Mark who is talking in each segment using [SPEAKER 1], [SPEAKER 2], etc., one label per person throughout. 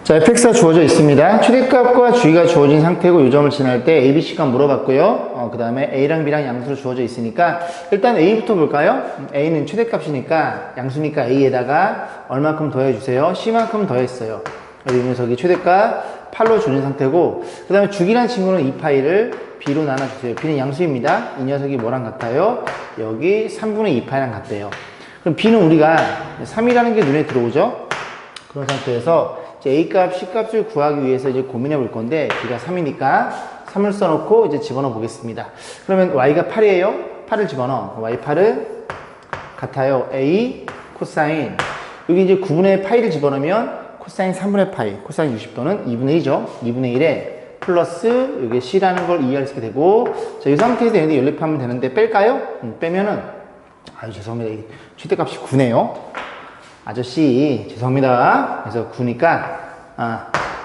[SPEAKER 1] 자, fx가 주어져 있습니다. 최대값과 주기가 주어진 상태고 요점을 지날 때 a, b, c가 물어봤고요. 그 다음에 a랑 b랑 양수로 주어져 있으니까 일단 a부터 볼까요? a는 최대값이니까 양수니까 a에다가 얼마큼 더해주세요? c만큼 더했어요. 이 녀석이 최대값 8로 주어진 상태고 그 다음에 주기란 친구는 2파이를 b로 나눠주세요. b는 양수입니다. 이 녀석이 뭐랑 같아요? 여기 3분의 2파이랑 같대요. 그럼 b는 우리가 3이라는 게 눈에 들어오죠? 그런 상태에서 A값, C값을 구하기 위해서 이제 고민해 볼 건데, B가 3이니까 3을 써놓고 이제 집어넣어 보겠습니다. 그러면 Y가 8이에요? 8을 집어넣어. Y8은 같아요. A 코사인. 여기 이제 9분의 파이를 집어넣으면 코사인 3분의 파이, 코사인 60도는 2분의 1이죠. 2분의 1에 플러스 여기 C라는 걸 이해할 수 있게 되고, 자, 이 상태에서 얘네 연립하면 되는데 뺄까요? 빼면은, 아유, 죄송합니다. 최대값이 9네요. 아저씨 죄송합니다. 그래서 9니까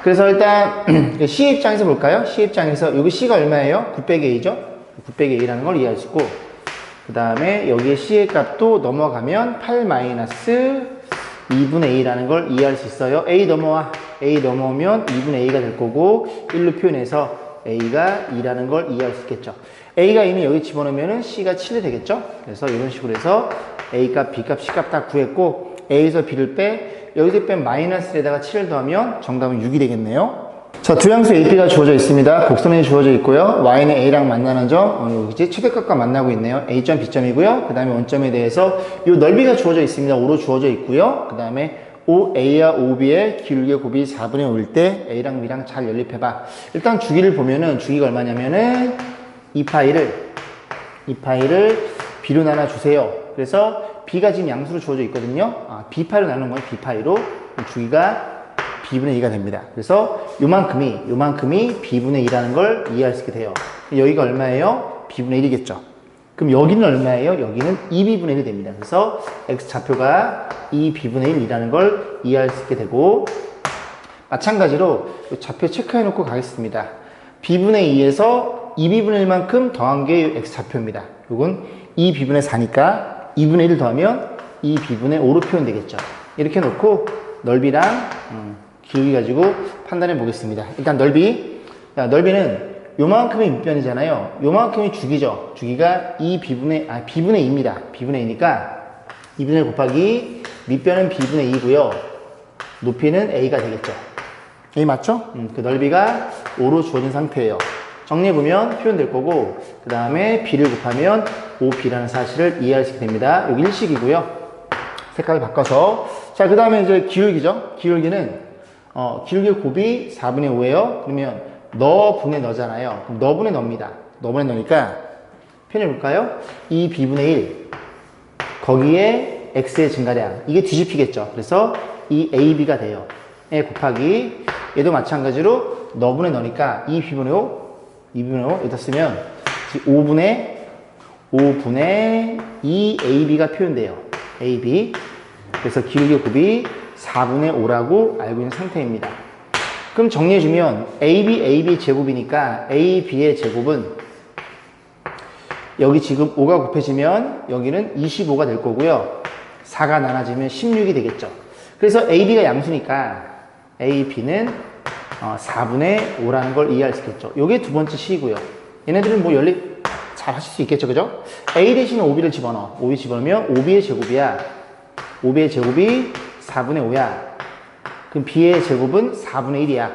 [SPEAKER 1] 그래서 일단 C의 입장에서 볼까요? C의 입장에서 여기 C가 얼마예요? 9 빼기 A죠? 9 빼기 A라는 걸 이해할 수 있고 그 다음에 여기에 C의 값도 넘어가면 8 마이너스 2분의 A라는 걸 이해할 수 있어요. A 넘어와. A 넘어오면 2분의 A가 될 거고 1로 표현해서 A가 2라는 걸 이해할 수 있겠죠. A가 2는 여기 집어넣으면 C가 7이 되겠죠? 그래서 이런 식으로 해서 A값, B값, C값 다 구했고 A에서 B를 빼, 여기서 뺀 마이너스에다가 7을 더하면 정답은 6이 되겠네요. 자, 두 양수 A, B가 주어져 있습니다. 곡선이 주어져 있고요. Y는 A랑 만나는 점, 여기 이제 최대값과 만나고 있네요. A점, B점이고요. 그 다음에 원점에 대해서 이 넓이가 주어져 있습니다. 5로 주어져 있고요. 그 다음에 OA와 OB의 기울기의 곱이 4분의 5일 때 A랑 B랑 잘 연립해봐. 일단 주기를 보면은 주기가 얼마냐면은 2파이를 B로 나눠주세요. 그래서 B가 지금 양수로 주어져 있거든요. B파이로 나누는 거예요. B파이로. 주기가 B분의 2가 됩니다. 그래서 요만큼이 B분의 2라는 걸 이해할 수 있게 돼요. 여기가 얼마예요? B분의 1이겠죠. 그럼 여기는 얼마예요? 여기는 2B분의 1이 됩니다. 그래서 X좌표가 2B분의 1이라는 걸 이해할 수 있게 되고 마찬가지로 좌표 체크해 놓고 가겠습니다. B분의 2에서 2B분의 1만큼 더한 게 X좌표입니다. 이건 2B분의 4니까 2분의 1을 더하면 2B분의 5로 표현되겠죠. 이렇게 놓고 넓이랑 기울기 가지고 판단해 보겠습니다. 일단 넓이. 자, 넓이는 요만큼이 밑변이잖아요. 요만큼이 주기죠. 주기가 B분의 2입니다. B분의 2니까 2분의 1 곱하기 밑변은 B분의 2고요. 높이는 A가 되겠죠. A 맞죠? 그 넓이가 5로 주어진 상태예요. 정리해보면 표현될 거고 그 다음에 B를 곱하면 5B라는 사실을 이해할 수 있게 됩니다. 여기 일식이고요. 색깔을 바꿔서 자, 그 다음에 이제 기울기죠. 기울기는 기울기의 곱이 4분의 5예요. 그러면 너분의 너잖아요. 그럼 너분의 너입니다. 너분의 너니까 표현해볼까요? 2B분의 1 거기에 X의 증가량 이게 뒤집히겠죠. 그래서 이 AB가 돼요. 에 곱하기 얘도 마찬가지로 너분의 너니까 2B분의 5 여기다 쓰면 5분의 2AB가 표현돼요. AB. 그래서 기울기 곱이 4분의 5라고 알고 있는 상태입니다. 그럼 정리해주면 AB 제곱이니까 AB의 제곱은 여기 지금 5가 곱해지면 여기는 25가 될 거고요. 4가 나눠지면 16이 되겠죠. 그래서 AB가 양수니까 AB는 4분의 5라는 걸 이해할 수 있겠죠. 요게 두 번째 C고요. 얘네들은 뭐 연립 잘 하실 수 있겠죠. 그죠? A 대신에 5B를 집어넣어. 5B 집어넣으면 5B의 제곱이야. 5B의 제곱이 4분의 5야. 그럼 B의 제곱은 4분의 1이야.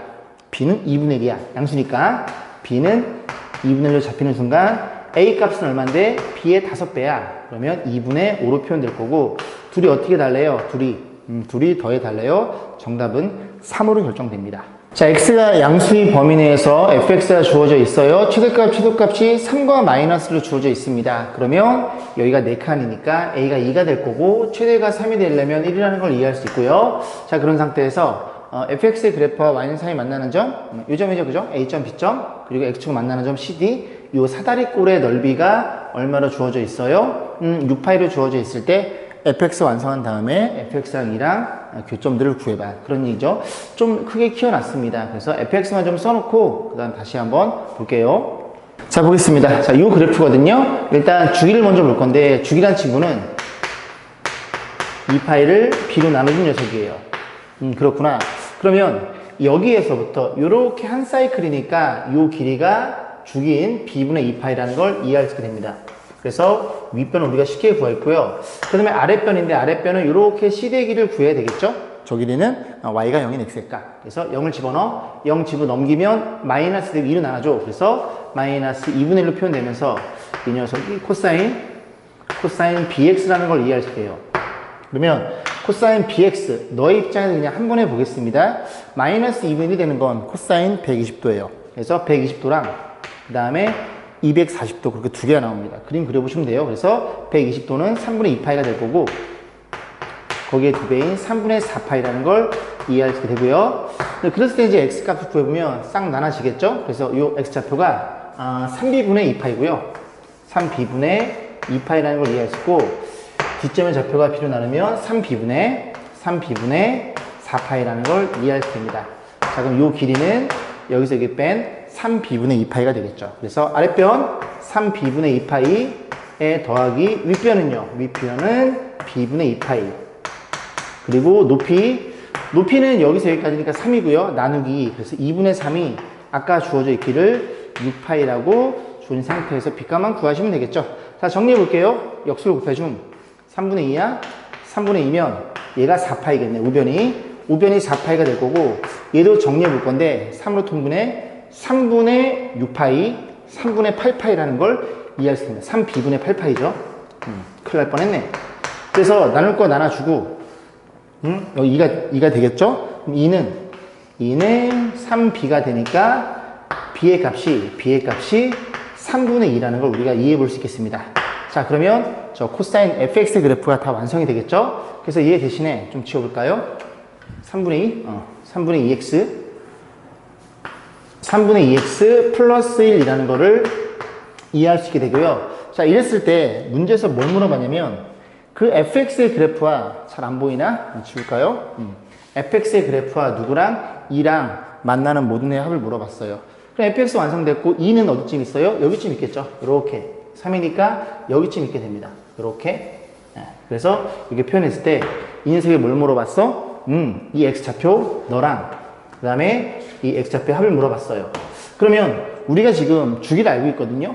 [SPEAKER 1] B는 2분의 1이야. 양수니까 B는 2분의 1로 잡히는 순간 A 값은 얼마인데 B의 5배야. 그러면 2분의 5로 표현될 거고 둘이 어떻게 달래요? 둘이 더해 달래요. 정답은 3으로 결정됩니다. 자, X가 양수의 범위 내에서 fx가 주어져 있어요. 최대값이 3과 마이너스로 주어져 있습니다. 그러면 여기가 4칸이니까 A가 2가 될 거고 최대가 3이 되려면 1이라는 걸 이해할 수 있고요. 자, 그런 상태에서 fx의 그래프와 y는 사이 만나는 점, 이 점이죠, 그죠? A점, B점, 그리고 x축 만나는 점 CD, 이 사다리꼴의 넓이가 얼마로 주어져 있어요? 6파이로 주어져 있을 때 fx 완성한 다음에 fx랑 2랑 교점들을 구해봐. 그런 얘기죠. 좀 크게 키워놨습니다. 그래서 fx만 좀 써놓고 그 다음 다시 한번 볼게요. 자, 보겠습니다. 자, 이 그래프거든요. 일단 주기를 먼저 볼 건데 주기란 친구는 2파이를 b로 나눠준 녀석이에요. 그렇구나. 그러면 여기에서부터 이렇게 한 사이클이니까 이 길이가 주기인 b분의 2파이라는 걸 이해할 수 있게 됩니다. 그래서 윗변은 우리가 쉽게 구했고요. 그 다음에 아랫변인데 아랫변은 이렇게 cd의 길이를 구해야 되겠죠? 저 길이는 y가 0인 x일까? 그래서 0을 집어넣어. 0 집어넘기면 마이너스 대비 2로 나눠줘. 그래서 마이너스 2분의 1로 표현되면서 이 녀석이 코사인 bx라는 걸 이해할 수 있게요. 그러면 코사인 bx, 너의 입장에서 그냥 한 번 해보겠습니다. 마이너스 2분의 1이 되는 건 코사인 120도예요. 그래서 120도랑 그 다음에 240도 그렇게 두 개가 나옵니다. 그림 그려보시면 돼요. 그래서 120도는 3분의 2파이가 될 거고 거기에 두 배인 3분의 4파이라는 걸 이해할 수 있게 되고요. 그랬을 때 이제 x값을 구해보면 싹 나눠지겠죠? 그래서 이 x좌표가 3b분의 2파이고요. 3b분의 2파이라는 걸 이해할 수 있고 뒷점의 좌표가 b로 나누면 3b분의 4파이라는 걸 이해할 수 있습니다. 자, 그럼 이 길이는 여기서 여기 뺀 3b분의 2파이가 되겠죠. 그래서 아랫변 3b분의 2파이에 더하기 윗변은요. 윗변은 b분의 2파이. 그리고 높이는 여기서 여기까지니까 3이고요. 나누기. 그래서 2분의 3이 아까 주어져 있기를 6파이라고 주어진 상태에서 비값만 구하시면 되겠죠. 자, 정리해 볼게요. 역수를 곱해줌. 3분의 2야. 3분의 2면 얘가 4파이겠네. 우변이 4파이가 될 거고 얘도 정리해 볼 건데 3으로 통분해 3분의 6파이, 3분의 8파이라는 걸 이해할 수 있습니다. 3b분의 8파이죠. 큰일 날 뻔했네. 그래서 나눌 거 나눠주고 여기 2가 되겠죠? 그럼 2는 3b가 되니까 b의 값이 3분의 2라는 걸 우리가 이해해 볼 수 있겠습니다. 자, 그러면 저 코사인 fx 그래프가 다 완성이 되겠죠? 그래서 얘 대신에 좀 지워볼까요? 3분의 2x 플러스 1이라는 거를 이해할 수 있게 되고요. 자, 이랬을 때 문제에서 뭘 물어봤냐면 그 fx의 그래프와 잘 안 보이나? 지울까요? fx의 그래프와 누구랑? 2랑 만나는 모든 의 합을 물어봤어요. 그럼 fx 완성됐고 2는 어디쯤 있어요? 여기쯤 있겠죠? 이렇게 3이니까 여기쯤 있게 됩니다. 이렇게. 그래서 이렇게 표현했을 때 이 녀석이 뭘 물어봤어? 이 x좌표 너랑 그 다음에 이 x좌표 합을 물어봤어요. 그러면 우리가 지금 주기를 알고 있거든요.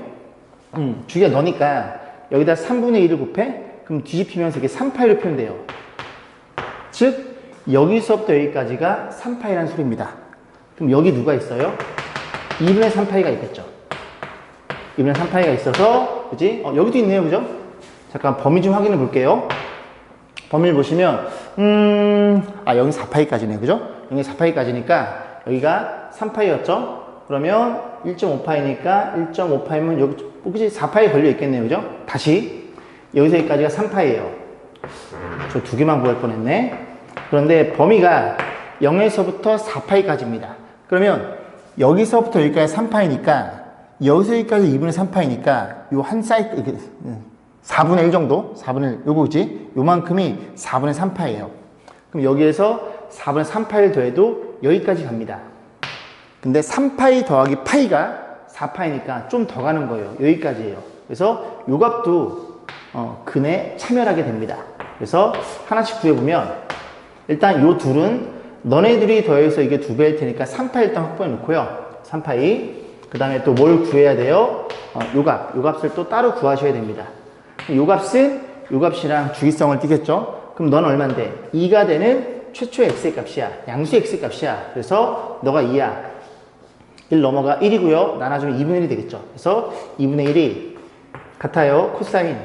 [SPEAKER 1] 주기가 너니까 여기다 3분의 1을 곱해? 그럼 뒤집히면서 이게 3파이로 표현돼요. 즉 여기서부터 여기까지가 3파이라는 소리입니다. 그럼 여기 누가 있어요? 2분의 3파이가 있겠죠. 2분의 3파이가 있어서 그지? 여기도 있네요. 그죠? 잠깐 범위 좀 확인해 볼게요. 범위를 보시면 여기 4파이까지네요. 그죠? 여기 4파이까지니까 여기가 3파이였죠? 그러면 1.5파이니까 1.5파이면 여기 그지? 4파이 걸려 있겠네요. 그죠? 다시 여기서 여기까지가 3파이예요. 저 두 개만 구할 뻔했네. 그런데 범위가 0에서부터 4파이까지입니다. 그러면 여기서부터 여기까지 3파이니까 여기서 여기까지 2분의 3파이니까 요 한 사이클 4분의 1 정도? 4분의 1 요거지? 요만큼이 4분의 3파이예요. 그럼 여기에서 4분의 3파이를 더해도 여기까지 갑니다. 근데 3파이 더하기 파이가 4파이니까 좀 더 가는 거예요. 여기까지예요. 그래서 요 값도 근에 참여하게 됩니다. 그래서 하나씩 구해보면 일단 요 둘은 너네들이 더해서 이게 2배일 테니까 3파이 일단 확보해 놓고요. 3파이 그 다음에 또 뭘 구해야 돼요? 요 값을 또 따로 구하셔야 됩니다. 요 값이랑 주기성을 띄겠죠? 그럼 너는 얼만데? 2가 되는 최초의 x의 값이야. 양수의 x의 값이야. 그래서 너가 2야. 1 넘어가 1이고요. 나눠주면 2분의 1이 되겠죠. 그래서 2분의 1이 같아요. 코사인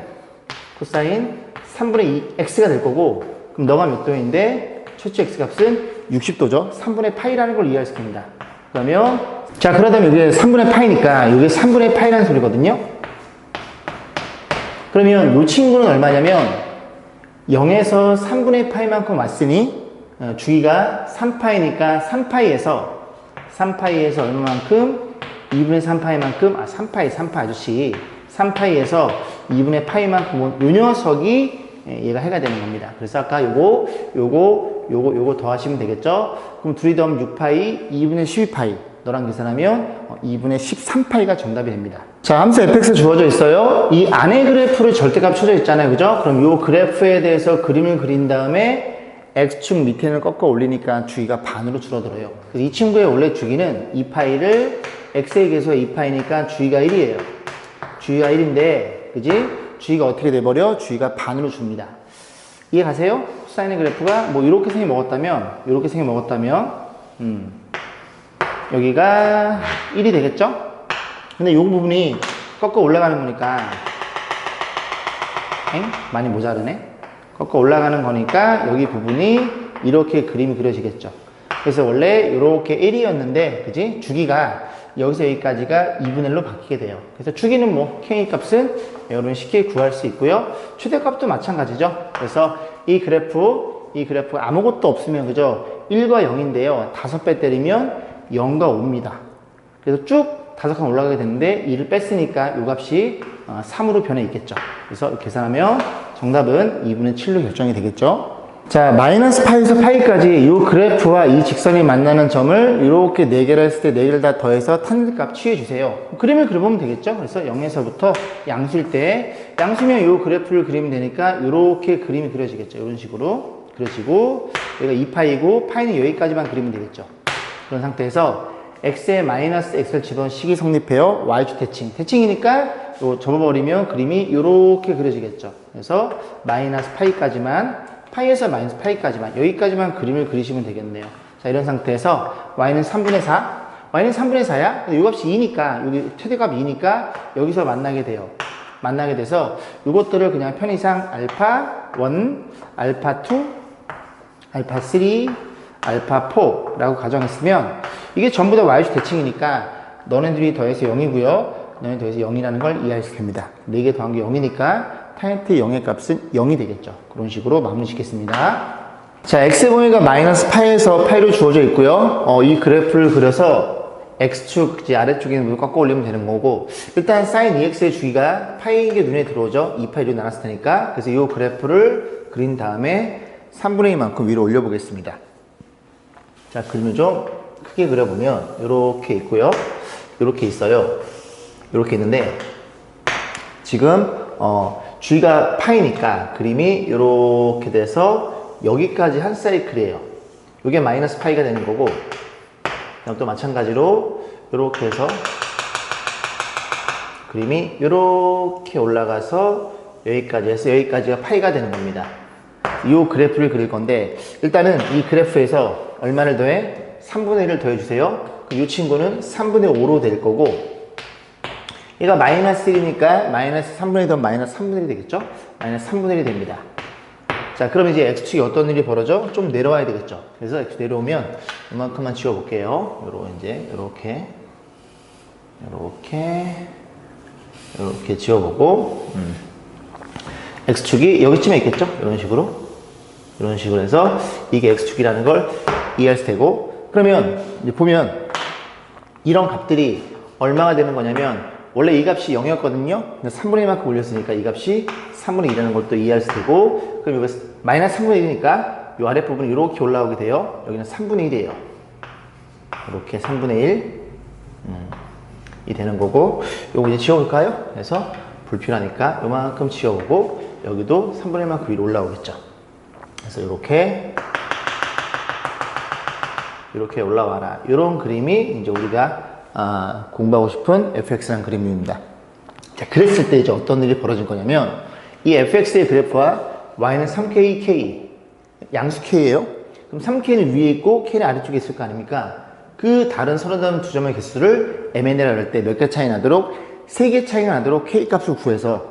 [SPEAKER 1] 3분의 2 x가 될 거고 그럼 너가 몇 도인데 최초 x 값은 60도죠. 3분의 파이라는 걸 이해할 수 있습니다. 그러면 자 그러다면 이게 3분의 파이니까 이게 3분의 파이라는 소리거든요. 그러면 이 친구는 얼마냐면 0에서 3분의 파이만큼 왔으니 주기가 3파이니까 3파이에서 얼마만큼? 2분의 3파이만큼 3파이 아저씨 3파이에서 2분의 파이만큼 요 녀석이 얘가 해가 되는 겁니다. 그래서 아까 요거 더하시면 되겠죠? 그럼 둘이 더하면 6파이, 2분의 12파이. 너랑 계산하면 2분의 13파이가 정답이 됩니다. 자, 함수 fx 주어져 있어요. 이 안에 그래프를 절대값 쳐져 있잖아요. 그죠? 그럼 요 그래프에 대해서 그림을 그린 다음에 X축 밑에는 꺾어 올리니까 주기가 반으로 줄어들어요. 그래서 이 친구의 원래 주기는 2파이를 X의 개수가 2파이니까 주기가 1이에요. 주기가 1인데, 그지? 주기가 어떻게 돼버려? 주기가 반으로 줍니다. 이해 가세요? 코사인의 그래프가 뭐 이렇게 생겨 먹었다면, 여기가 1이 되겠죠? 근데 이 부분이 꺾어 올라가는 거니까, 많이 모자르네? 꺾어 올라가는 거니까 여기 부분이 이렇게 그림이 그려지겠죠. 그래서 원래 이렇게 1이었는데, 그지? 주기가 여기서 여기까지가 2분의 1로 바뀌게 돼요. 그래서 주기는 뭐 K 값은 여러분 쉽게 구할 수 있고요. 최대값도 마찬가지죠. 그래서 이 그래프 아무것도 없으면 그죠? 1과 0인데요. 5배 때리면 0과 5입니다. 그래서 쭉 5칸 올라가게 되는데 2를 뺐으니까 이 값이 3으로 변해 있겠죠. 그래서 계산하면 정답은 2분의 7로 결정이 되겠죠. 자, 마이너스 파이에서 파이까지 이 그래프와 이 직선이 만나는 점을 이렇게 4개를 했을 때 4개를 다 더해서 탄들값 취해주세요. 그림을 그려보면 되겠죠. 그래서 0에서부터 양수일 때, 양수면 이 그래프를 그리면 되니까 이렇게 그림이 그려지겠죠. 이런 식으로 그려지고, 여기가 2파이고 파이는 여기까지만 그리면 되겠죠. 그런 상태에서 x에 마이너스 x를 집어넣은 식이 성립해요. y축 대칭. 대칭이니까 접어버리면 그림이 이렇게 그려지겠죠. 그래서 마이너스 파이까지만, 파이에서 마이너스 파이까지만, 여기까지만 그림을 그리시면 되겠네요. 자, 이런 상태에서 y는 3분의 4. y는 3분의 4야? 근데 이 값이 2니까, 여기 최대값 2니까 여기서 만나게 돼요. 만나게 돼서 이것들을 그냥 편의상 알파 1, 알파 2, 알파 3, 알파 4라고 가정했으면 이게 전부 다 y축 대칭이니까 너네들이 더해서 0이고요. 너네 더해서 0이라는 걸 이해할 수 있습니다. 4개 더한 게 0이니까 타이트 0의 값은 0이 되겠죠. 그런 식으로 마무리 짓겠습니다. 자, x봉위가 마이너스 파이에서 파이로 주어져 있고요. 이 그래프를 그려서 x축, 이제 아래쪽에 있는 깎아 올리면 되는 거고, 일단 sin 2x의 주기가 파이인 게 눈에 들어오죠. 2파이로 나눴을 테니까. 그래서 이 그래프를 그린 다음에 3분의 2만큼 위로 올려보겠습니다. 자, 그림을 좀 크게 그려보면 이렇게 있고요. 이렇게 있어요. 이렇게 있는데 지금 주기가 파이니까 그림이 이렇게 돼서 여기까지 한 사이클이에요. 이게 마이너스 파이가 되는 거고, 또 마찬가지로 이렇게 해서 그림이 이렇게 올라가서 여기까지 해서 여기까지가 파이가 되는 겁니다. 이 그래프를 그릴 건데, 일단은 이 그래프에서 얼마를 더해? 3분의 1을 더해주세요. 그럼 이 친구는 3분의 5로 될 거고, 얘가 마이너스 1이니까 마이너스 3분의 1 더하면 마이너스 3분의 1이 되겠죠? 마이너스 3분의 1이 됩니다. 자, 그럼 이제 X축이 어떤 일이 벌어져? 좀 내려와야 되겠죠? 그래서 X 내려오면 이만큼만 지워볼게요. 이렇게 지워보고, X축이 여기쯤에 있겠죠? 이런 식으로 해서 이게 X축이라는 걸 이해할 수 되고, 그러면 이제 보면 이런 값들이 얼마가 되는 거냐면, 원래 이 값이 0이었거든요. 근데 3분의 1만큼 올렸으니까 이 값이 3분의 2라는 걸 또 이해할 수 되고, 그럼 이거 마이너스 3분의 1이니까 이 아랫부분이 이렇게 올라오게 돼요. 여기는 3분의 1이에요. 이렇게 3분의 1이 되는 거고, 요거 이제 지워볼까요? 그래서 불필요하니까 요만큼 지워보고, 여기도 3분의 1만큼 위로 올라오겠죠. 그래서 이렇게 올라와라. 이런 그림이 이제 우리가 공부하고 싶은 fx라는 그림입니다. 자, 그랬을 때 이제 어떤 일이 벌어질 거냐면, 이 fx의 그래프와 y는 3k, k, 양수 k예요. 그럼 3k는 위에 있고 k는 아래쪽에 있을 거 아닙니까? 그 다른 서로 다른 두 점의 개수를 mn이라고 할 때 몇 개 차이 나도록, 3개 차이가 나도록 k 값을 구해서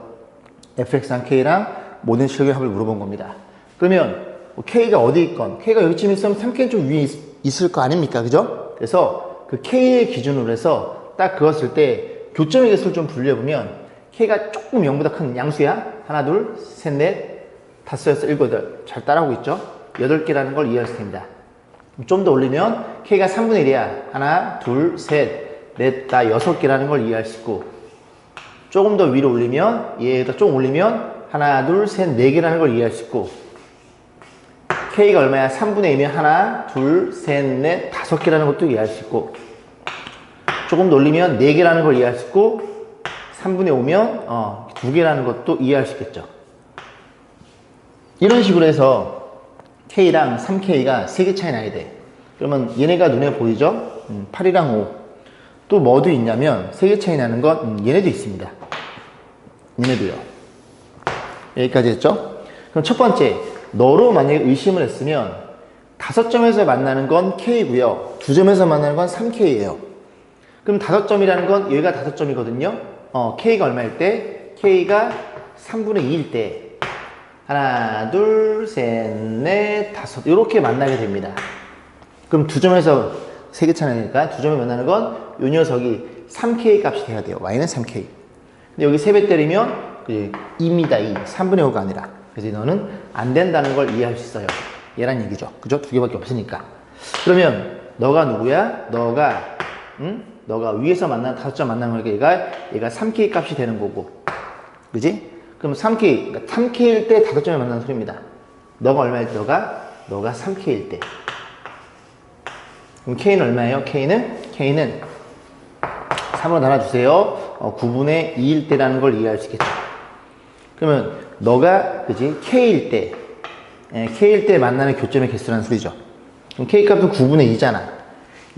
[SPEAKER 1] fx랑 k랑 모든 실력의 합을 물어본 겁니다. 그러면 k가 어디 있건, k가 여기쯤 있으면 3k는 좀 위에 있을 거 아닙니까? 그죠? 그래서 그 K의 기준으로 해서 딱 그었을 때 교점의 개수를 좀 분류해보면 K가 조금 0보다 큰 양수야. 하나, 둘, 셋, 넷, 다섯, 여섯, 일곱, 여덟. 잘 따라하고 있죠? 8개라는 걸 이해할 수 있습니다. 좀 더 올리면 K가 3분의 1이야. 하나, 둘, 셋, 넷, 다 6개라는 걸 이해할 수 있고, 조금 더 위로 올리면, 얘에다 좀 올리면 하나, 둘, 셋, 4개라는 걸 이해할 수 있고, K가 얼마야? 3분의 2면 하나, 둘, 셋, 넷, 5개라는 것도 이해할 수 있고, 조금 더 올리면 4개라는 걸 이해할 수 있고, 3분의 5면 2개라는 것도 이해할 수 있겠죠. 이런 식으로 해서 K랑 3K가 3개 차이 나야 돼. 그러면 얘네가 눈에 보이죠? 8이랑 5. 또 뭐도 있냐면 3개 차이 나는 건 얘네도 있습니다. 얘네도요. 여기까지 했죠? 그럼 첫 번째, 너로 만약에 의심을 했으면 5점에서 만나는 건 K고요. 2점에서 만나는 건 3K예요. 그럼 5점이라는 건 여기가 5점이거든요. K가 얼마일 때? K가 3분의 2일 때 하나, 둘, 셋, 넷, 다섯 이렇게 만나게 됩니다. 그럼 2점에서 3개 차이니까 2점에 만나는 건 이 녀석이 3K 값이 돼야 돼요. Y는 3K. 근데 여기 3배 때리면 2입니다. 2. 3분의 5가 아니라. 그래서 너는 안 된다는 걸 이해할 수 있어요. 얘란 얘기죠. 그죠? 2개밖에 없으니까. 그러면 너가 누구야? 너가 위에서 만나는 5점 만나는 거니까 얘가 3K 값이 되는 거고. 그지? 그럼 3K, 그러니까 3K일 때 5점에 만나는 소리입니다. 너가 얼마일 때 너가 3K일 때. 그럼 K는 얼마예요? K는 3으로 나눠주세요. 9분의 2일 때라는 걸 이해할 수 있겠죠. 그러면 너가 그지 K일 때 만나는 교점의 개수라는 소리죠. 그럼 K 값은 9분의 2잖아.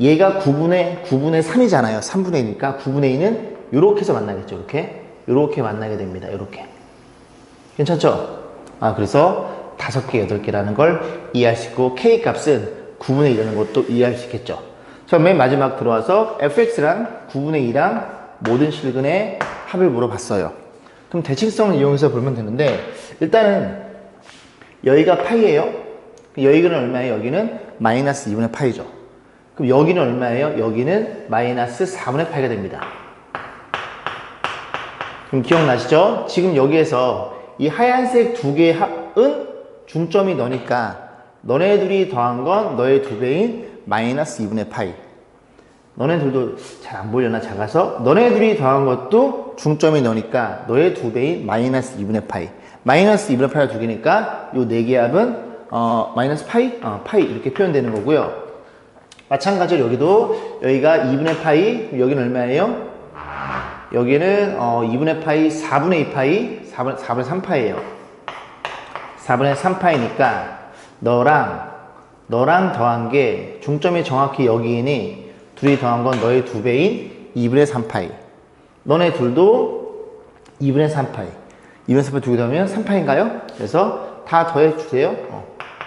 [SPEAKER 1] 얘가 9분의 3이잖아요. 3분의 2니까 9분의 2는 이렇게 해서 만나겠죠. 이렇게 만나게 됩니다. 이렇게. 괜찮죠? 그래서 5개, 8개라는 걸 이해할 수 있고 K 값은 9분의 2라는 것도 이해할 수 있겠죠. 자, 맨 마지막 들어와서 fx랑 9분의 2랑 모든 실근의 합을 물어봤어요. 그럼 대칭성을 이용해서 보면 되는데 일단은 여기가 파이예요. 여기는 얼마예요? 여기는 마이너스 2분의 파이죠. 그럼 여기는 얼마예요? 여기는 마이너스 4분의 파이가 됩니다. 그럼 기억나시죠? 지금 여기에서 이 하얀색 두 개의 합은 중점이 너니까 너네 둘이 더한 건 너의 2배인 마이너스 2분의 파이. 너네들도 잘 안 보이려나 작아서 너네 둘이 더한 것도 중점이 너니까 너의 2배인 마이너스 2분의 파이. 마이너스 2분의 파이가 2개니까 요 4개 합은 마이너스 파이? 파이 이렇게 표현되는 거고요. 마찬가지로 여기가 2분의 파이, 여기는 얼마예요? 여기는 2분의 파이, 4분의 2 파이, 4분의 3 파이예요. 4분의 3 파이니까 너랑 더한 게 중점이 정확히 여기이니 둘이 더한 건 너의 2배인 2분의 3 파이. 너네 둘도 2분의 3 파이. 2분의 3 파이 2개 더하면 3 파이인가요? 그래서 다 더해 주세요.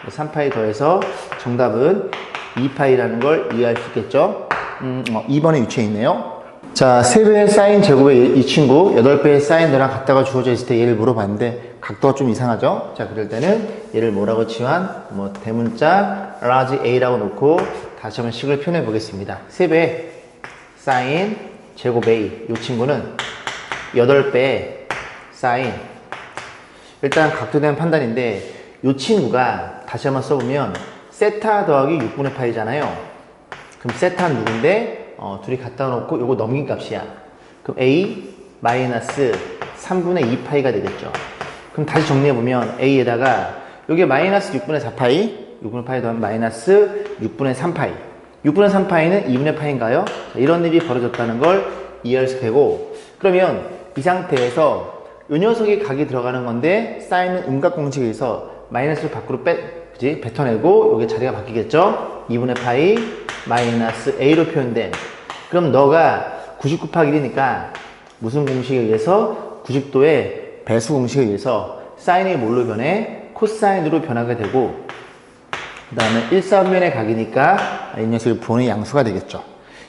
[SPEAKER 1] 3 파이 더해서 정답은 2 파이라는 걸 이해할 수 있겠죠? 2번에 위치해 있네요. 자, 3배의 사인 제곱의 이 친구 8배의 사인 너랑 같다가 주어져 있을 때 얘를 물어봤는데 각도가 좀 이상하죠? 자, 그럴 때는 얘를 뭐라고 치환? 대문자 large A라고 놓고 다시 한번 식을 표현해 보겠습니다. 3배 사인 제곱 A 이 친구는 8배 사인 일단 각도에 대한 판단인데 이 친구가 다시 한번 써보면 세타 더하기 6분의 파이잖아요. 그럼 세타는 누군데? 둘이 갖다 놓고 요거 넘긴 값이야. 그럼 A 마이너스 3분의 2 파이가 되겠죠. 그럼 다시 정리해보면 A에다가 요게 마이너스 6분의 4 파이 6분의 파이 더하면 마이너스 6분의 3 파이 6분의 3 파이는 2분의 파이인가요? 자, 이런 일이 벌어졌다는 걸 이해할 수 되고 그러면 이 상태에서 요 녀석이 각이 들어가는 건데 사인은 음각 공식에 의해서 마이너스를 밖으로 뱉어내고 요게 자리가 바뀌겠죠? 2분의 파이 마이너스 A로 표현된 그럼 너가 90 곱하기 1이니까 무슨 공식에 의해서 90도의 배수 공식에 의해서 사인이 뭘로 변해? 코사인으로 변하게 되고 그 다음에 1사분면의 각이니까 이 녀석이 분의 양수가 되겠죠.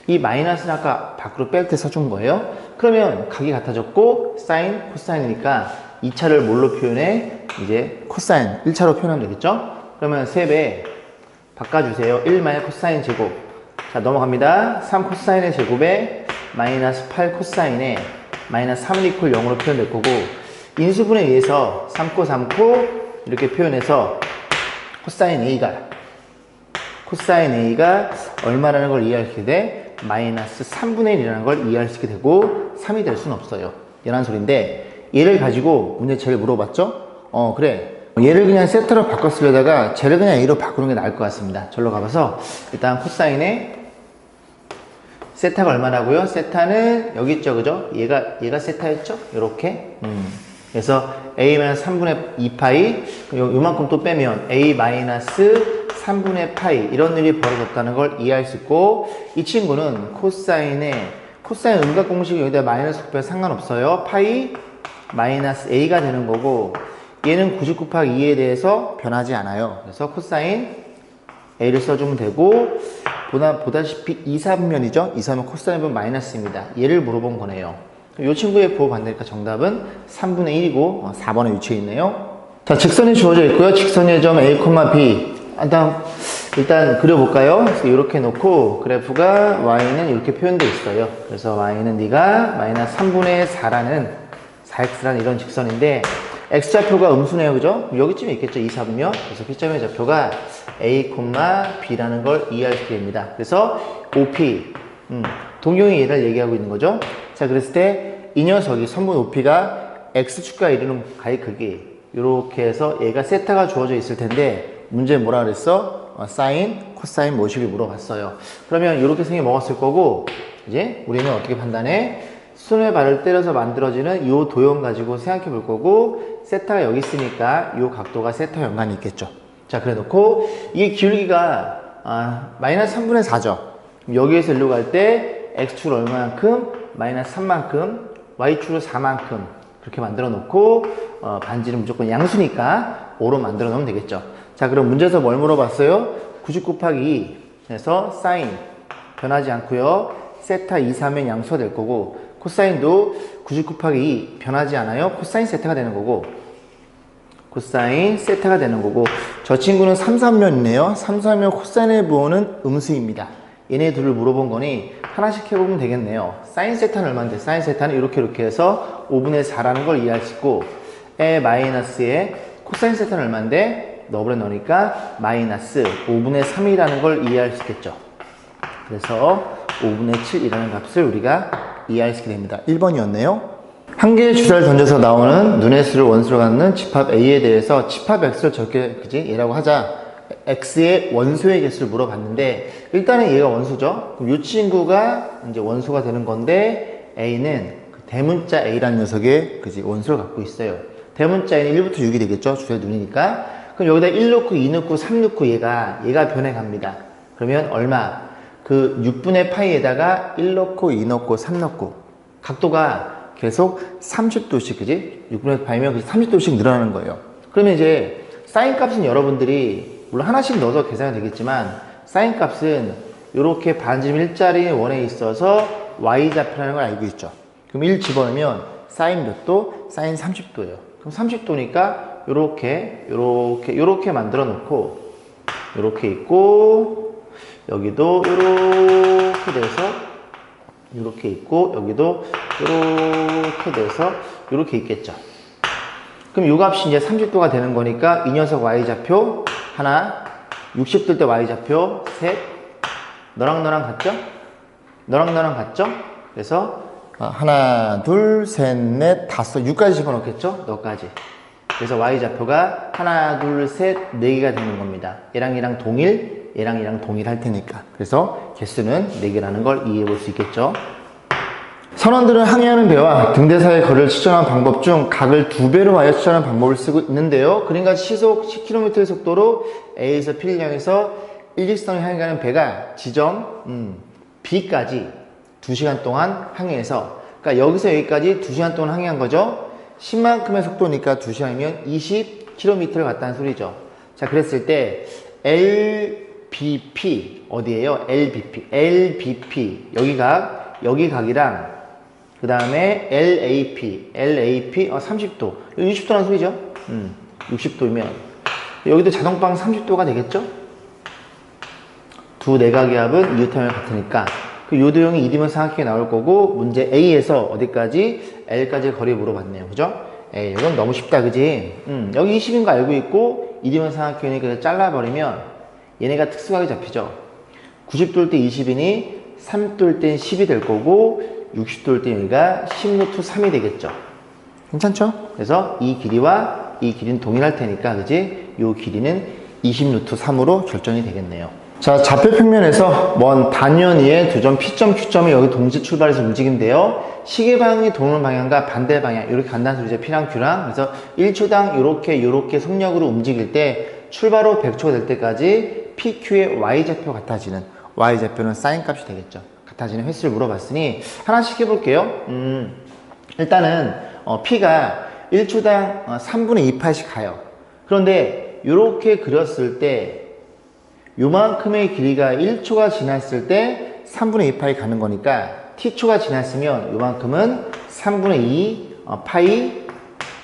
[SPEAKER 1] 이 마이너스는 아까 밖으로 뺄 때 써준 거예요. 그러면 각이 같아졌고 사인, 코사인이니까 2차를 뭘로 표현해? 이제 코사인 1차로 표현하면 되겠죠. 그러면 3배 바꿔주세요. 1 마이너스 코사인 제곱. 자, 넘어갑니다. 3 코사인의 제곱에 마이너스 8 코사인에 마이너스 3은 이퀄 0으로 표현될 거고 인수분에 의해서 3코 3코 이렇게 표현해서 코사인 A가 얼마라는 걸 이해할 수 있게 돼? 마이너스 3분의 1이라는 걸 이해할 수 있게 되고 3이 될 수는 없어요. 이런 소리인데 얘를 가지고 문제체를 물어봤죠? 그래. 얘를 그냥 세타로 바꿨으려다가 쟤를 그냥 A로 바꾸는 게 나을 것 같습니다. 절로 가봐서 일단 코사인에 세타가 얼마라고요? 세타는 여기 있죠, 그죠? 얘가 세타였죠? 요렇게. 그래서 a-3분의 2파이, 요만큼 또 빼면 a-3분의 파이, 이런 일이 벌어졌다는 걸 이해할 수 있고, 이 친구는 코사인 음각 공식이 여기다 마이너스 곱해서 상관없어요. 파이 마이너스 a가 되는 거고, 얘는 99 곱하기 2에 대해서 변하지 않아요. 그래서 코사인 a를 써주면 되고, 보다시피 2, 3면이죠. 2, 3면 코사인 분 마이너스입니다. 얘를 물어본 거네요. 이 친구의 부호 반대니까 정답은 3분의 1이고 4번에 위치해 있네요. 자, 직선이 주어져 있고요. 직선의 점 a, b. 일단 그려볼까요? 이렇게 놓고 그래프가 y는 이렇게 표현되어 있어요. 그래서 y는 네가 마이너스 3분의 4x라는 이런 직선인데, x좌표가 음수네요. 그죠? 여기쯤에 있겠죠. 2, 4분면. 그래서 P점의 좌표가 a, b라는 걸 이해할 수 있게 됩니다. 그래서 OP, 동경의 얘를 얘기하고 있는 거죠. 자, 그랬을 때 이 녀석이 선분 OP가 x축과 이루는 가의 크기, 이렇게 해서 얘가 세타가 주어져 있을 텐데, 문제에 뭐라 그랬어? 사인, 코사인 모식을 물어봤어요. 그러면 이렇게 생겨 먹었을 거고, 이제 우리는 어떻게 판단해? 수선의 발을 때려서 만들어지는 이 도형 가지고 생각해 볼 거고, 세타가 여기 있으니까 이 각도가 세타 연관이 있겠죠. 자, 그래 놓고 이게 기울기가 마이너스 3분의 4죠. 여기에서 일로 갈 때 x축 얼마만큼? 마이너스 3만큼, y축으로 4만큼 그렇게 만들어 놓고, 반지는 무조건 양수니까 5로 만들어 놓으면 되겠죠. 자, 그럼 문제에서 뭘 물어봤어요? 99 곱하기 2에서 사인 변하지 않고요. 세타 2, 3면 양수가 될 거고, 코사인도 99 곱하기 2 변하지 않아요. 코사인 세타가 되는 거고, 코사인 세타가 되는 거고, 저 친구는 3, 3면이네요. 3, 3면 코사인의 부호는 음수입니다. 얘네 둘을 물어본 거니 하나씩 해보면 되겠네요. 사인 세타는 얼마인데, 사인 세타는 이렇게 해서 5분의 4라는 걸 이해할 수 있고, 에 마이너스에 코사인 세타는 얼마인데, 너블에 넣으니까 마이너스 5분의 3이라는 걸 이해할 수 있겠죠. 그래서 5분의 7이라는 값을 우리가 이해할 수 있게 됩니다. 1번이었네요. 한 개의 주사를 던져서 나오는 눈의 수를 원수로 갖는 집합 A에 대해서 집합 X를 적게, 그지? 얘라고 하자. X의 원소의 개수를 물어봤는데, 일단은 얘가 원소죠. 그럼 이 친구가 이제 원소가 되는 건데, A는 그 대문자 A라는 녀석의, 그지? 원소를 갖고 있어요. 대문자 A는 1부터 6이 되겠죠. 주사의 눈이니까. 그럼 여기다 1 넣고 2 넣고 3 넣고 얘가 변해 갑니다. 그러면 얼마? 그 6분의 파이에다가 1 넣고 2 넣고 3 넣고 각도가 계속 30도씩, 그지? 6분의 파이면 30도씩 늘어나는 거예요. 그러면 이제 사인 값은 여러분들이 물론 하나씩 넣어서 계산이 되겠지만, 사인 값은 이렇게 반지름 일자리 원에 있어서 y좌표라는 걸 알고 있죠. 그럼 1 집어넣으면 사인 몇 도? 사인 30도예요. 그럼 30도니까 요렇게 만들어 놓고, 요렇게 있고, 여기도 요렇게 돼서 요렇게 있고, 여기도 요렇게 돼서 요렇게 있겠죠. 그럼 요 값이 이제 30도가 되는 거니까 이 녀석 y좌표 하나, 60도 때 y좌표 셋, 너랑 같죠? 너랑 같죠? 그래서 하나, 둘, 셋, 넷, 다섯, 6까지 집어넣겠죠? 너까지. 그래서 y좌표가 하나, 둘, 셋, 4개가 되는 겁니다. 얘랑 동일, 얘랑 동일할 테니까. 그래서 개수는 4개라는 걸 이해해 볼 수 있겠죠? 선원들은 항해하는 배와 등대사의 거리를 측정하는 방법 중 각을 2배로 하여 측정하는 방법을 쓰고 있는데요. 그림같이 시속 10km의 속도로 A에서 P를 향해서 일직선을 향해 가는 배가 지점 B까지 2시간 동안 항해해서, 그러니까 여기서 여기까지 2시간 동안 항해한 거죠. 10만큼의 속도니까 2시간이면 20km를 갔다는 소리죠. 자, 그랬을 때 LBP 어디예요? LBP 여기 각이랑 그 다음에 LAP 30도 60도라는 소리죠. 60도이면 여기도 자동방 30도가 되겠죠. 두 내각의 합은 이웃하면 같으니까 그 요도형이 이디먼삼각형이 나올 거고, 문제 A에서 어디까지? L까지 거리 물어봤네요. 그죠? 에이, 이건 너무 쉽다, 그지? 여기 20인 거 알고 있고, 이디먼삼각형이니까 잘라버리면 얘네가 특수하게 잡히죠. 90도일 때 20이니 3도일 땐 10이 될 거고, 60도일 때 여기가 10루트 3이 되겠죠. 괜찮죠? 그래서 이 길이와 이 길이는 동일할 테니까, 그지? 이 길이는 20루트 3으로 결정이 되겠네요. 자, 좌표 평면에서 먼 단위의 두 점 P점, Q점이 여기 동시 출발해서 움직인데요. 시계 방향이 도는 방향과 반대 방향, 이렇게 간단 소리죠. P랑 Q랑. 그래서 1초당 요렇게 속력으로 움직일 때 출발 후 100초가 될 때까지 PQ의 Y좌표 같아지는, Y좌표는 사인 값이 되겠죠. 같아지는 횟수를 물어봤으니 하나씩 해볼게요. 일단은 P가 1초당 3분의 2파씩 가요. 그런데 이렇게 그렸을 때 요만큼의 길이가 1초가 지났을 때 3분의 2파이 가는 거니까 t초가 지났으면 요만큼은 3분의 2 파이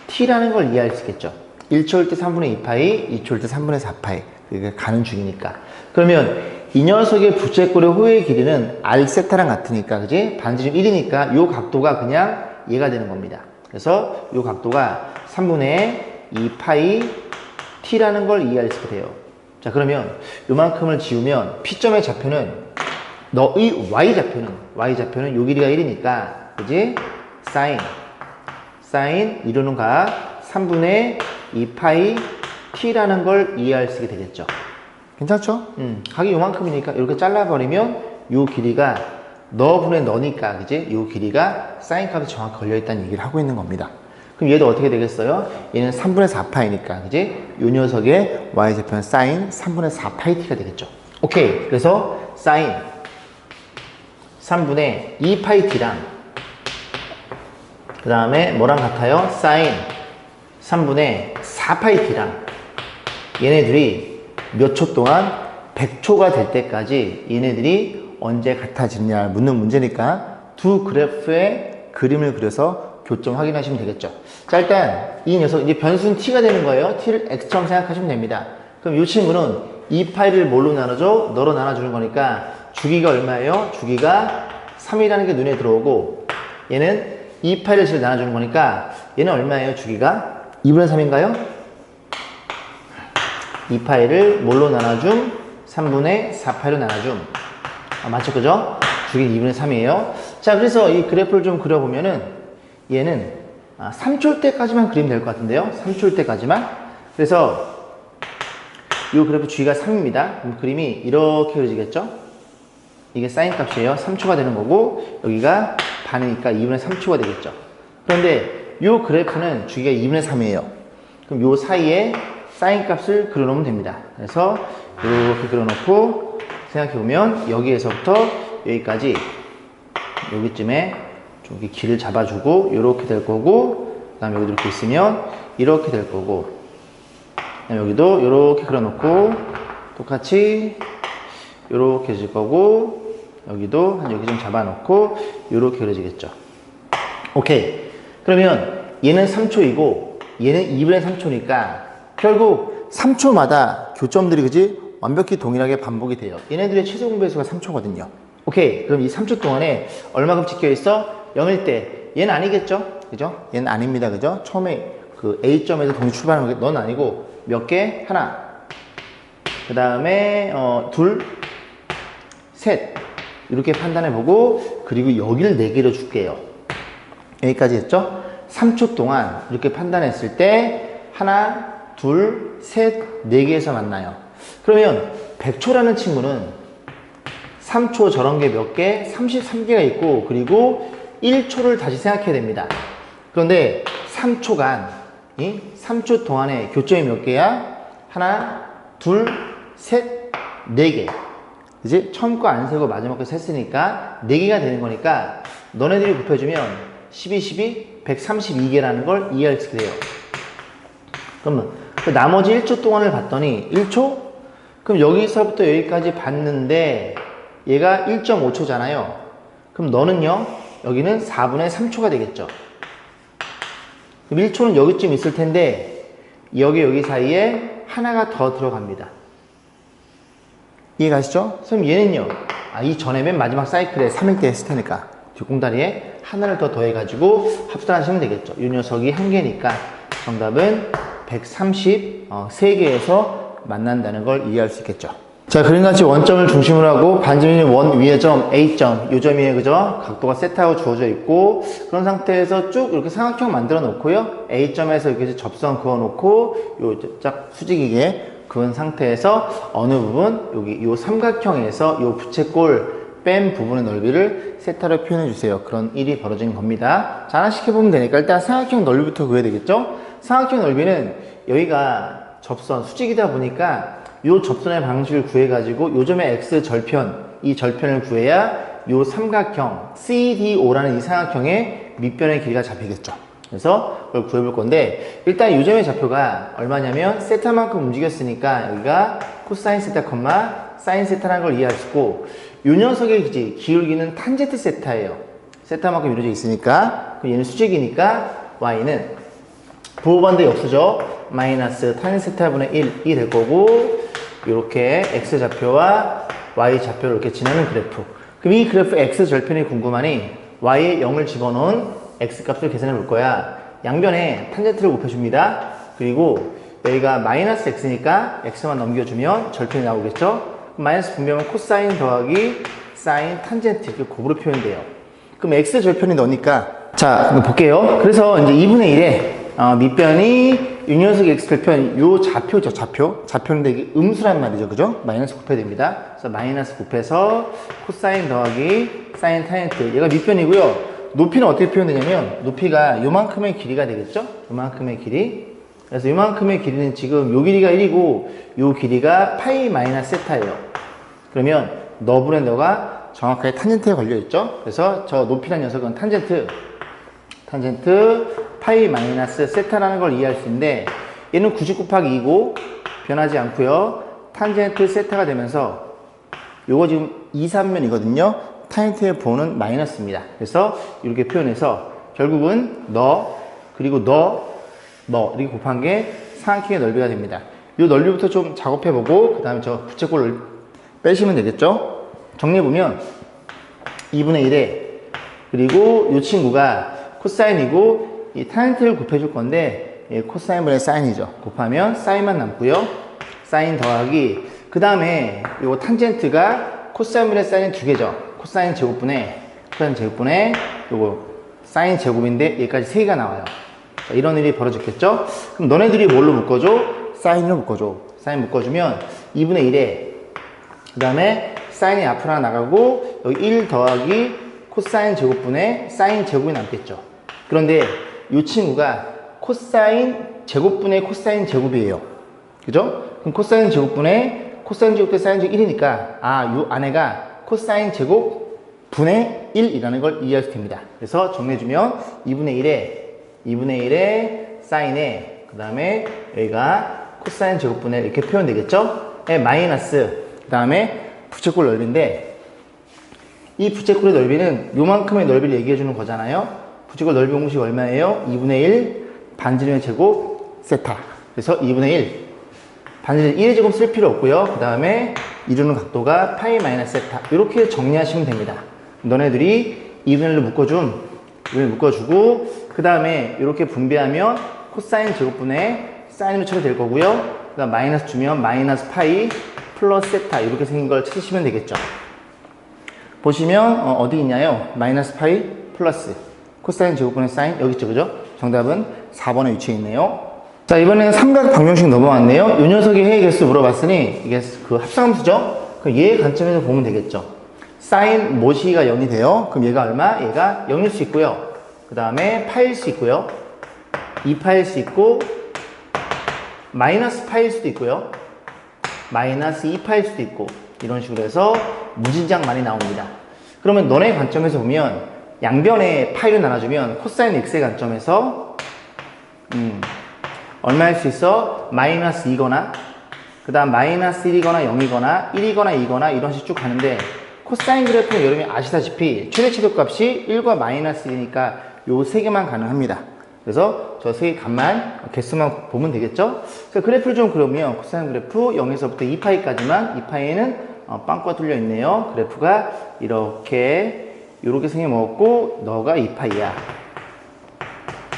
[SPEAKER 1] t라는 걸 이해할 수 있겠죠. 1초일 때 3분의 2파이, 2초일 때 3분의 4파이. 그게 가는 중이니까. 그러면 이 녀석의 부채꼴의 호의 길이는 r세타랑 같으니까, 그지? 반지름 1이니까 요 각도가 그냥 얘가 되는 겁니다. 그래서 요 각도가 3분의 2파이 t라는 걸 이해할 수 있게 돼요. 자, 그러면 요만큼을 지우면 P점의 좌표는 너의 Y좌표는 요 길이가 1이니까, 그지? 사인 이루는 각 3분의 2파이 T라는 걸 이해할 수 있게 되겠죠. 괜찮죠? 각이 요만큼이니까 이렇게 잘라버리면 요 길이가 너분의 너니까, 그지? 요 길이가 사인 값이 정확히 걸려있다는 얘기를 하고 있는 겁니다. 그럼 얘도 어떻게 되겠어요? 얘는 3분의 4파이니까, 그지? 요 녀석의 Y좌표는 사인 3분의 4파이 T가 되겠죠. 오케이. 그래서 사인 3분의 2파이 T랑, 그 다음에 뭐랑 같아요? 사인 3분의 4파이 T랑, 얘네들이 몇 초 동안 100초가 될 때까지 얘네들이 언제 같아지느냐를 묻는 문제니까 두 그래프의 그림을 그려서 교점 확인하시면 되겠죠. 자, 일단 이 녀석 이제 변수는 t가 되는 거예요. t를 x처럼 생각하시면 됩니다. 그럼 이 친구는 2파이를 뭘로 나눠줘? 너로 나눠주는 거니까 주기가 얼마예요? 주기가 3이라는 게 눈에 들어오고, 얘는 2파이를 실 나눠주는 거니까 얘는 얼마예요? 주기가 2분의 3인가요? 2파이를 뭘로 나눠줌? 3분의 4파이로 나눠줌. 맞죠? 그죠? 주기 2분의 3이에요. 자, 그래서 이 그래프를 좀 그려보면은 얘는 3초일 때까지만 그리면 될 것 같은데요. 3초일 때까지만. 그래서 이 그래프 주기가 3입니다. 그럼 그림이 이렇게 그려지겠죠? 이게 사인 값이에요. 3초가 되는 거고, 여기가 반이니까 2분의 3초가 되겠죠. 그런데 이 그래프는 주기가 2분의 3이에요. 그럼 이 사이에 사인 값을 그려놓으면 됩니다. 그래서 이렇게 그려놓고 생각해보면 여기에서부터 여기까지, 여기쯤에 좀 이렇게 길을 잡아주고 이렇게 될 거고, 그 다음에 여기도 이렇게 있으면 이렇게 될 거고, 그 다음에 여기도 이렇게 그려놓고 똑같이 이렇게 해줄 거고, 여기도 한 여기 좀 잡아놓고 이렇게 그려지겠죠. 오케이. 그러면 얘는 3초이고 얘는 2분의 3초니까 결국 3초마다 교점들이, 그지? 완벽히 동일하게 반복이 돼요. 얘네들의 최소 공배수가 3초거든요. 오케이. 그럼 이 3초 동안에 얼마큼 찍혀 있어? 0일 때. 얘는 아니겠죠? 그죠? 얘는 아닙니다. 그죠? 처음에 그 A점에서 동시 출발하는 게 넌 아니고 몇 개? 하나. 그 다음에 둘, 셋. 이렇게 판단해 보고, 그리고 여기를 4개로 줄게요. 여기까지 했죠? 3초 동안 이렇게 판단했을 때 하나, 둘, 셋, 4개에서 만나요. 그러면 100초라는 친구는 3초 저런 게 몇 개? 33개가 있고, 그리고 1초를 다시 생각해야 됩니다. 그런데 3초간, 3초 동안에 교점이 몇 개야? 하나, 둘, 셋, 4개. 그지? 처음 거 안 세고 마지막 거 셌으니까 4개가 되는 거니까 너네들이 곱해주면 12, 12, 132개라는 걸 이해할 수 있게 돼요. 그러면 그 나머지 1초 동안을 봤더니 1초? 그럼 여기서부터 여기까지 봤는데 얘가 1.5초잖아요. 그럼 너는요, 여기는 4분의 3초가 되겠죠. 그럼 1초는 여기쯤 있을 텐데 여기 사이에 하나가 더 들어갑니다. 이해가시죠? 그럼 얘는요, 이 전에 맨 마지막 사이클에 3일 때 했을 테니까 뒷공다리에 하나를 더 더해가지고 합산하시면 되겠죠. 이 녀석이 한 개니까 정답은 133개에서 만난다는 걸 이해할 수 있겠죠. 자, 그림같이 원점을 중심으로 하고 반지름이 원 위의 점 A점, 요 점이에요. 그죠? 각도가 세트하고 주어져 있고, 그런 상태에서 쭉 이렇게 삼각형 만들어 놓고요. A점에서 이렇게 접선 그어 놓고 요 짝 수직이게 그은 상태에서 어느 부분, 여기 요 삼각형에서 요 부채꼴 뺀 부분의 넓이를 세타로 표현해 주세요. 그런 일이 벌어진 겁니다. 자, 하나씩 해보면 되니까 일단 삼각형 넓이부터 구해야 되겠죠? 삼각형 넓이는 여기가 접선, 수직이다 보니까 요 접선의 방식을 구해가지고 요 점의 x 절편, 이 절편을 구해야 요 삼각형 CDO라는 이 삼각형의 밑변의 길이가 잡히겠죠. 그래서 그걸 구해볼 건데 일단 요 점의 좌표가 얼마냐면 세타만큼 움직였으니까 여기가 코사인 세타, 사인 세타라는 걸 이해할 수 있고 요 녀석의 기울기는 탄젠트 세타예요. 세타만큼 이루어져 있으니까 얘는 수직이니까 y는 부호반대 역수죠. 마이너스 탄 세타분의 1이 될 거고 이렇게 x 좌표와 y 좌표를 이렇게 지나는 그래프. 그럼 이 그래프 x 절편이 궁금하니 y에 0을 집어넣은 x 값을 계산해 볼 거야. 양변에 탄젠트를 곱해줍니다. 그리고 여기가 마이너스 x니까 x만 넘겨주면 절편이 나오겠죠. 마이너스 분배하면 코사인 더하기 사인 탄젠트 이렇게 곱으로 표현돼요. 그럼 x 절편이 너니까 자 볼게요. 그래서 이제 2분의 1에 밑변이 이 녀석의 x 절편 요 좌표죠. 좌표인데 이게 음수란 말이죠. 그죠? 마이너스 곱해야 됩니다. 그래서 마이너스 곱해서 코사인 더하기 사인 탄젠트 얘가 밑변이고요. 높이는 어떻게 표현되냐면 높이가 요만큼의 길이가 되겠죠? 요만큼의 길이. 그래서 요만큼의 길이는 지금 요 길이가 1이고 요 길이가 파이 마이너스 세타예요. 그러면 너분의 너가 정확하게 탄젠트에 걸려있죠? 그래서 저 높이란 녀석은 탄젠트 파이 마이너스 세타라는 걸 이해할 수 있는데 얘는 90 곱하기 2고 변하지 않고요. 탄젠트 세타가 되면서 요거 지금 2, 3면이거든요. 탄젠트의 부호는 마이너스입니다. 그래서 이렇게 표현해서 결국은 너 그리고 너 이렇게 곱한 게 삼각형의 넓이가 됩니다. 이 넓이부터 좀 작업해보고 그 다음에 저 부채꼴을 빼시면 되겠죠. 정리해보면 2분의 1에 그리고 이 친구가 코사인이고 이 탄젠트를 곱해줄 건데 코사인분의 사인이죠. 곱하면 사인만 남고요. 사인 더하기 그 다음에 이 탄젠트가 코사인분의 사인은 두 개죠. 코사인 제곱분의 요거 사인 제곱인데 여기까지 세 개가 나와요. 자, 이런 일이 벌어졌겠죠? 그럼 너네들이 뭘로 묶어줘? 사인으로 묶어줘. 사인 묶어주면 2분의 1에 그 다음에 사인이 앞으로 하나 나가고 여기 1 더하기 코사인 제곱분의 사인 제곱이 남겠죠. 그런데 이 친구가 코사인 제곱분의 코사인 제곱이에요. 그죠? 그럼 코사인 제곱분의 코사인 제곱 대 사인 제곱 1이니까 요 안에가 코사인 제곱 분의 1이라는 걸 이해할 수 있습니다. 그래서 정리해주면 2분의 1에 사인에 그 다음에 여기가 코사인 제곱분의 이렇게 표현되겠죠? 마이너스 그 다음에 부채꼴 넓이인데 이 부채꼴의 넓이는 요만큼의 넓이를 얘기해주는 거잖아요. 부채꼴 넓이 공식이 얼마예요? 2분의 1 반지름의 제곱 세타. 그래서 2분의 1 반지름 1의 제곱 쓸 필요 없고요. 그 다음에 이루는 각도가 파이 마이너스 세타. 이렇게 정리하시면 됩니다. 너네들이 2분의 1로 묶어주고 그 다음에 이렇게 분배하면 코사인 제곱분의 사인으로 처리될 거고요. 그 다음 마이너스 주면 마이너스 파이 플러스 세타 이렇게 생긴 걸 찾으시면 되겠죠. 보시면 어디 있냐요? 마이너스 파이 플러스 코사인 제곱분의 사인 여기 있죠. 그죠? 정답은 4번에 위치해 있네요. 자, 이번에는 삼각 방정식 넘어왔네요. 이 녀석의 해의 개수 물어봤으니 이게 그 합성함수죠? 그럼 얘의 관점에서 보면 되겠죠. 사인 모시기가 0이 돼요. 그럼 얘가 얼마? 얘가 0일 수 있고요. 그 다음에 파일 수 있고요. 2파일 수 있고 마이너스 파일 수도 있고요. 마이너스 2파일 수도 있고 이런 식으로 해서 무진장 많이 나옵니다. 그러면 너네 관점에서 보면 양변에 파일을 나눠주면 코사인 x의 관점에서 얼마일 수 있어? 마이너스 2거나 그 다음 마이너스 1이거나 0이거나 1이거나 2거나 이런 식으로 쭉 가는데 코사인 그래프는 여러분이 아시다시피 최대 최소값이 1과 마이너스 1이니까 요 세 개만 가능합니다. 그래서 저 세 개 값만 개수만 보면 되겠죠? 그래서 그래프를 좀 그려보면 코사인 그래프 0에서부터 2파이까지만 2파이에는 빵꾸가 뚫려 있네요. 그래프가 이렇게 생겨먹었고 너가 2파이야.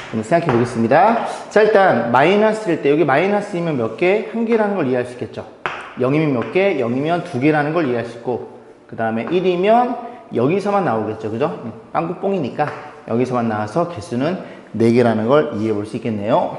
[SPEAKER 1] 그럼 생각해 보겠습니다. 자, 일단 마이너스일 때 여기 마이너스이면 몇 개? 한 개라는 걸 이해할 수 있겠죠. 0이면 몇 개? 0이면 두 개라는 걸 이해할 수 있고 그 다음에 1이면 여기서만 나오겠죠. 그죠? 빵꾸뽕이니까 여기서만 나와서 개수는 4개라는 걸 이해해 볼 수 있겠네요.